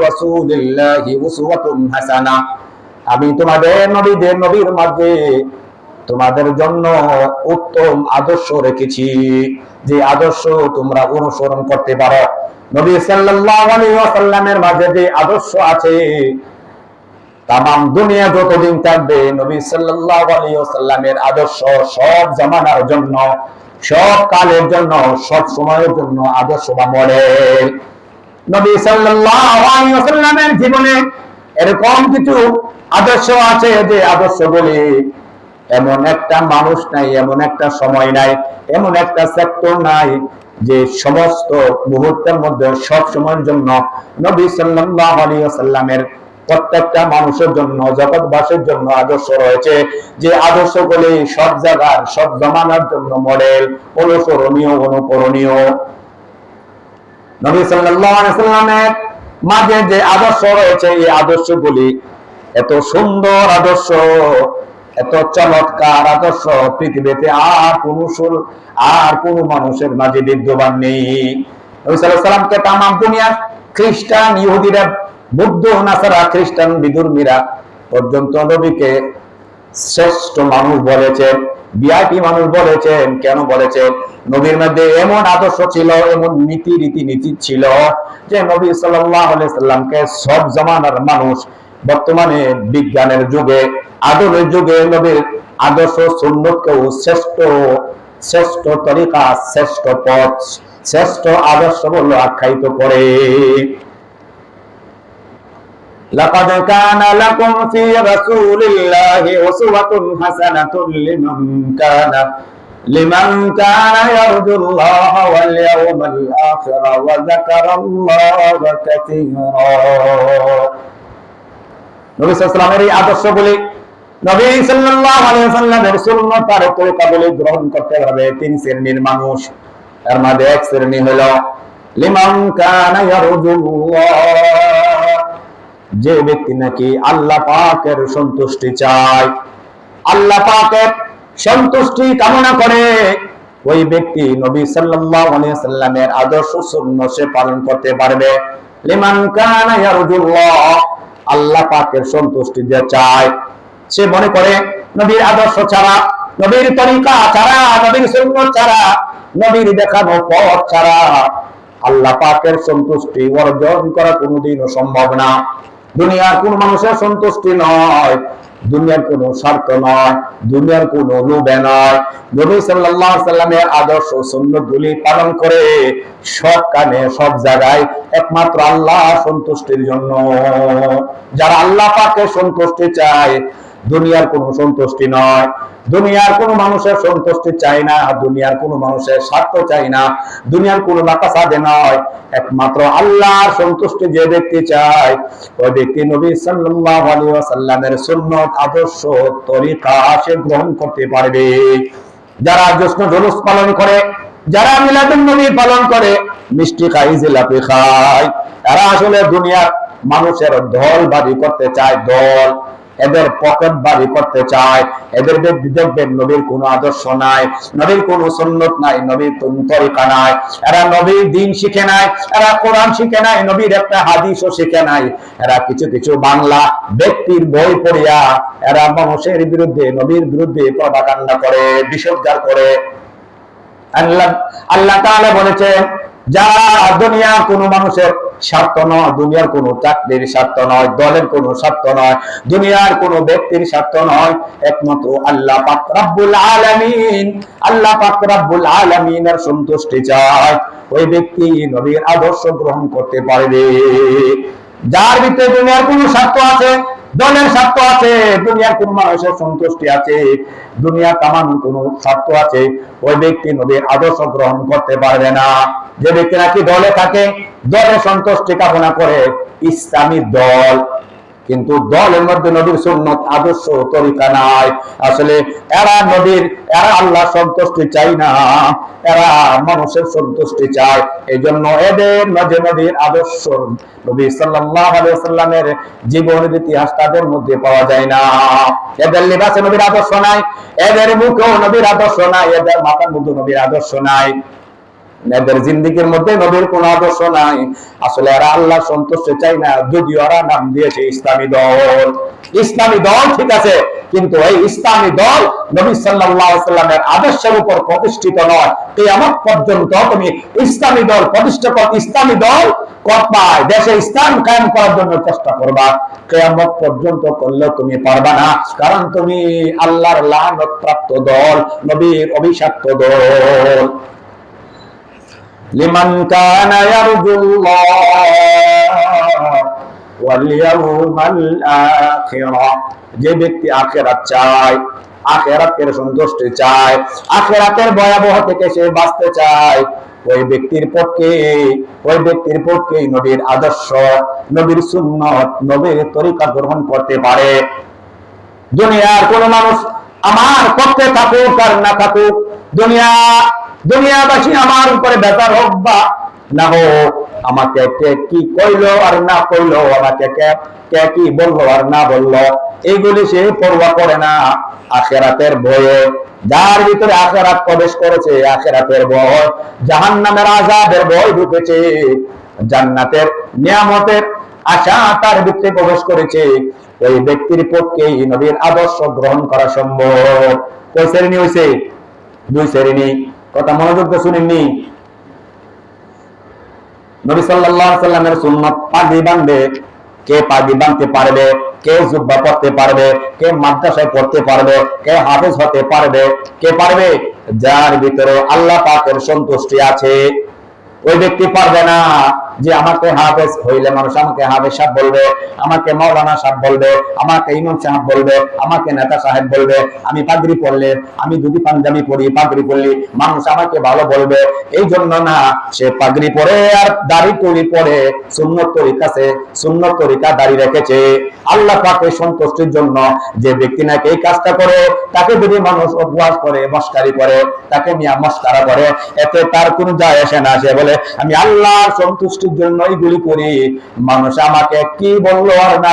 রাসূলিল্লাহি উসওয়াতুন হাসানাহ, আমি তোমাদের নবীর মাঝে তোমাদের জন্য উত্তম আদর্শ রেখেছি, যে আদর্শ তোমরা অনুসরণ করতে পারো। নবী সাল্লাল্লাহু আলাইহি ওয়াসাল্লামের মাঝে যে আদর্শ আছে, তামাম দুনিয়া যতদিন থাকবে নবী সাল্লাল্লাহু আলাইহি ওয়াসাল্লামের আদর্শ সব জামানার জন্য, সব কালের জন্য, সব সময়ের জন্য আদর্শ বা মডেল। নবী সাল্লাল্লাহু আলাইহি ওয়াসাল্লামের জীবনে এরকম কিছু আদর্শ আছে, যে আদর্শগুলি এমন একটা মানুষ নাই, এমন একটা সময় নাই, এমন একটা সেক্টর নাই যে সমস্ত মুহূর্তের মধ্যে সব সময়ের জন্য নবী সাল্লাল্লাহু আলাইহি ওয়াসাল্লামের প্রত্যেকটা মানুষের জন্য, জগৎবাসীর জন্য আদর্শ রয়েছে, যে আদর্শগুলি সব জায়গার, সব জমানার জন্য মডেল, অনুসরণীয়, অনুকরণীয়। নবী সাল্লাল্লাহু আলাইহি ওয়াসাল্লামের মাঝে যে আদর্শ রয়েছে, এই আদর্শগুলি এত সুন্দর আদর্শ, এত চমৎকার আদর্শ পৃথিবীতে আর কোন মানুষের মাঝে বিদ্যমান নেই। নবী সাল্লাল্লাহু আলাইহি ওয়াসাল্লামকে তামাম দুনিয়ার খ্রিস্টান, ইহুদিরা, বৌদ্ধ, নাসারা, খ্রিস্টান, বিধর্মীরা পর্যন্ত নবীকে শ্রেষ্ঠ মানুষ বলেছেন, ভিআইপি মানুষ বলেছেন। কেন বলেছেন? নবীর মধ্যে এমন আদর্শ ছিল, এমন নীতি ছিল, যে নবী সাল্লাল্লাহু আলাইহি সাল্লামকে সব জামানার মানুষ, বর্তমানে বিজ্ঞানের যুগে, আধুনিক যুগে নবীর আদর্শ সুন্নতকেও শ্রেষ্ঠ তরিকা, শ্রেষ্ঠ পথ, শ্রেষ্ঠ আদর্শ বলে আখ্যায়িত করে। লাকাদ কানা লাকুম ফি রাসূলিল্লাহি উসওয়াতুন হাসানাতুন লিমান কানা ইয়ারজুল্লাহা ওয়াল ইয়াওমাল আখির ওয়া যাকারাল্লাহা কাসীরা। নবী সাল্লাল্লাহু আলাইহি ওয়াসাল্লামের এই আদর্শগুলি, নবী সাল্লাল্লাহু আলাইহি ওয়াসাল্লামের সুন্নাত আর তরিকাগুলি গ্রহণ করতে হবে তিন শ্রেণীর মানুষ। এর মধ্যে এক শ্রেণী হলো লিমান কানা ইয়ারজুল্লাহ, যে ব্যক্তি নাকি আল্লাহ পাকের সন্তুষ্টি চায়, আল্লাহ পাকের সন্তুষ্টি কামনা করে, ওই ব্যক্তি নবী সাল্লাল্লাহু আলাইহি ওয়াসাল্লামের আদর্শ সুন্নাত সে পালন করতে পারবে। লিমান কানা ইয়ারজুল্লাহ, আল্লাহ পাকের সন্তুষ্টি যে চায়, সে মনে করে নবীর আদর্শ ছাড়া, নবীর তরিকা ছাড়া, নবীর সুন্নাত ছাড়া, নবীর দেখানো পথ ছাড়া আল্লাহ পাকের সন্তুষ্টি অর্জন করা কোনোদিনও সম্ভব না। দুনিয়ার কোন মানুষের সন্তুষ্টি নয়, দুনিয়ার কোন স্বার্থ নয়, দুনিয়ার কোন লোভে নয়। নবী সাল্লাল্লাহু আলাইহি ওয়াসাল্লামের আদর্শ সুন্নাতগুলি পালন করে সব কানে, সব জায়গায় একমাত্র আল্লাহ সন্তুষ্টির জন্য। যারা আল্লাহ পাকের সন্তুষ্টি চায়, দুনিয়ার কোন সন্তুষ্টি নয়, দুনিয়ার কোন মানুষের সন্তুষ্টি চাই না, দুনিয়ার কোন মানুষের স্বার্থ চাই না, দুনিয়ার কোন মাকাসাদে নয়, একমাত্র আল্লাহর সন্তুষ্টি যে ব্যক্তি চায়, ওই ব্যক্তি নবী সাল্লাল্লাহু আলাইহি ওয়াসাল্লামের সুন্নাত, আদর্শ, তরিকা সে গ্রহণ করতে পারবে। যারা জশ্ন জুলুস পালন করে, যারা মিলাদুন নবী পালন করে, মিষ্টি খায়, জিলাপি খায়, এরা আসলে দুনিয়ার মানুষের দল বাড়ি করতে চায়, দল, এদের পকেট বাড়ি করতে চায়। এদের দেখবেন নবীর কোনো আদর্শ নাই, নবীর কোনো সুন্নাত নাই, নবীর তরিকা নাই, এরা নবীর দ্বীন শিখে নাই, এরা কোরআন শিখে নাই, নবীর একটা হাদিসও শিখে নাই। এরা কিছু বাংলা ব্যক্তির বই পড়িয়া এরা মানুষের বিরুদ্ধে, নবীর বিরুদ্ধে প্রপাগান্ডা করে, বিষোদ্গার করে। আল্লাহ তাআলা বলেছেন, যারা দুনিয়ার কোন মানুষের স্বার্থ নয়, দুনিয়ার কোন চাকরির স্বার্থ নয়, দলের কোন স্বার্থ নয়, দুনিয়ার কোন ব্যক্তির স্বার্থ নয়, একমাত্র আল্লাহ পাক রব্বুল আলামিন, আল্লাহ পাক রব্বুল আলামিনের সন্তুষ্টি চায়, ওই ব্যক্তি নবীর আদর্শ গ্রহণ করতে পারবে। যার ভিতরে দুনিয়ার কোন স্বার্থ আছে, দলের স্বার্থ আছে, দুনিয়ার কোন মানুষের সন্তুষ্টি আছে, দুনিয়া কামানোর কোন স্বার্থ আছে, ওই ব্যক্তি নবীর আদর্শ গ্রহণ করতে পারবে না। যে ব্যক্তি নাকি দলে থাকে, দলের সন্তুষ্টি কামনা করে, ইসলামী দল, কিন্তু দলের মধ্যে নবীর সুন্নাত, আদর্শ, তরিকা নাই, আসলে এরা আল্লাহ সন্তুষ্টি চাই না, এরা মানুষের সন্তুষ্টি চায়। এই জন্য এদের মাঝে নবীর আদর্শ, নবী সাল্লাল্লাহু আলাইহি ওয়াসাল্লামের জীবনের ইতিহাস তাদের মধ্যে পাওয়া যায় না। এদের লিবাসে নবীর আদর্শ নাই, এদের মুখেও নবীর আদর্শ নাই, এদের মাথার মধ্যে নবীর আদর্শ নাই। এদের জিন্দেগির মধ্যে নবীর কোন আদর্শ নাই। আসলে এরা আল্লাহ সন্তুষ্ট চাই না, যদিও এরা নাম দিয়েছে ইসলামী দল। ইসলামী দল ঠিক আছে, কিন্তু এই ইসলামী দল নবী সাল্লাল্লাহু আলাইহি সাল্লামের আদর্শের উপর প্রতিষ্ঠিত নয়। কিয়ামত পর্যন্ত তুমি ইসলামী দল প্রতিষ্ঠা কর, ইসলামী দল করবাই, দেশে ইসলাম কায়েম করার জন্য চেষ্টা করবা, কিয়ামত পর্যন্ত করলে তুমি পারবা না, কারণ তুমি আল্লাহর লানত প্রাপ্ত দল, নবীর অভিশপ্ত দল। লিমান কানা ইয়ারজুল্লাহ ওয়াল ইয়াউমাল আখিরা, যে ব্যক্তি আখিরাত চায়, আখিরাতের সন্তুষ্টি চায়, আখিরাতের ভয়াবহ থেকে সে বাঁচতে চায়, ওই ব্যক্তির পক্ষে নবীর আদর্শ, নবীর সুন্নাত, নবীর তরিকা গ্রহণ করতে পারে। দুনিয়ার কোন মানুষ আমার পক্ষে থাকুক আর না থাকুক, দুনিয়াবাসী আমার উপরে বেজার হোক বা না হোক, আমাকে কে কি কইলো আর না কইলো, আমাকে কে কি বললো আর না বললো, এইগুলি সে পরোয়া করে না। আখিরাতের ভয়ে, যার ভিতরে আখিরাত প্রবেশ করেছে, আখিরাতের ভয়, জাহান্নামের আযাবের ভয় ঢুকেছে, জান্নাতের নিয়ামতের আশা তার ভিতরে প্রবেশ করেছে, ওই ব্যক্তির পক্ষেই নবীর আদর্শ গ্রহণ করা সম্ভব। কয় শ্রেণী হয়েছে? দুই শ্রেণী। কথা মনোযোগ দিয়ে শুনেননি? নবী সাল্লাল্লাহু আলাইহি সাল্লামের সুন্নাত পাগড়ি বাঁধবে, কে পাগড়ি বাঁধতে পারবে, কে জুব্বা পড়তে পারবে, কে মাদ্রাসায় পড়তে পারবে, কে হাফেজ হতে পারবে, কে পারবে? যার ভিতরে আল্লাহ পাকের সন্তুষ্টি আছে। ওই ব্যক্তি পারবে না যে আমাকে হাফেজ হইলে মানুষ আমাকে হাফেজ সাহেব বলবে, আমাকে মাওলানা সাহেব বলবে, আমাকে ইমাম সাহেব বলবে, আমাকে নেতা সাহেব বলবে, আমি পাগড়ি পরলে, আমি যদি পাঞ্জাবি পরি, পাগড়ি পরলি মানুষ আমাকে ভালো বলবে। এই জন্য না, সে পাগড়ি পরে আর দাড়ি টুড়ি পরে সুন্নত তরিকা দাড়ি রেখেছে আল্লাহ পাকের সন্তুষ্টির জন্য। যে ব্যক্তি নাকি এই কাজটা করে, তাকে যদি মানুষ উপহাস করে, মস্কারি করে, তাকে মিয়া মস্কারা করে, এতে তার কোনো যায় আসে না। সে বলে আমি আল্লাহর সন্তুষ্টির জন্য এইগুলি করি, মানুষ আমাকে কি বললো আর না